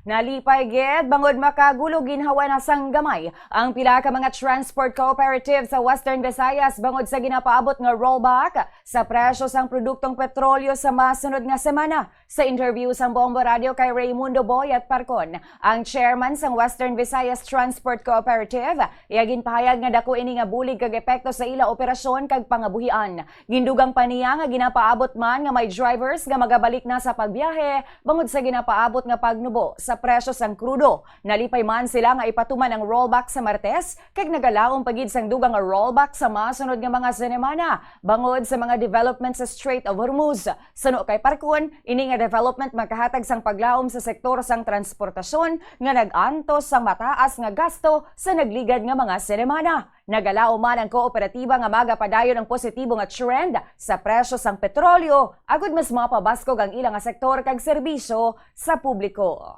Nalipay gid bangod makagulo ginhawa na sang gamay ang pila ka mga transport cooperative sa Western Visayas bangod sa ginapaabot nga rollback sa presyo sang produktong petrolyo sa masunod nga semana. Sa interview sang Bombo Radio kay Raymundo Boy at Parcon, ang chairman sang Western Visayas Transport Cooperative iyagin pahayag nga dako ini nga bulig kag epekto sa ila operasyon kag pangabuhian. Gindugang pa niya nga ginapaabot man nga may drivers nga magabalik na sa pagbiyahe bangod sa ginapaabot nga pagnubo sa presyo sang krudo. Nalipay man sila nga ipatuman ang rollback sa Martes kag nagalaom pagid sang dugang nga rollback sa masunod nga mga semana bangod sa mga development sa Strait of Hormuz. Sano kay Parcon, ini nga development makahatag sang paglaom sa sektor sang transportasyon nga nag-antos sang mataas nga gasto sa nagligad nga mga semana. Nagalaom man ang kooperatiba nga magapadayon ang positibo nga trend sa presyo sang petrolyo agud mas mapabaskog ang ilang nga sektor kag serbisyo sa publiko.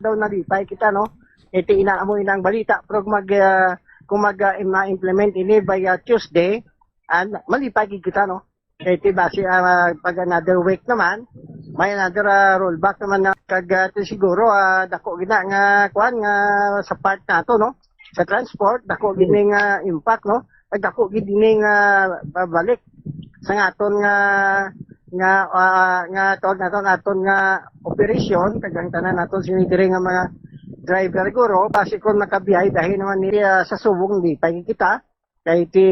Daw nalipay kita no, iti inaamo inang balita pero kung ma-implement ini by Tuesday and malipay kita no, iti base pag another week naman may another rollback naman na kag siguro dako gina nga kuan nga sa part nato no, sa transport dako gini nga impact no, kag dako gini nga babalik sa aton nga aton nga operasyon kag ang tanan naton sinidiri nga mga driver guro base kon nakabiyahe dahil naman ni sa subong di pa kita kay ti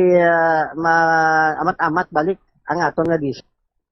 amat-amat balik ang aton nga dis.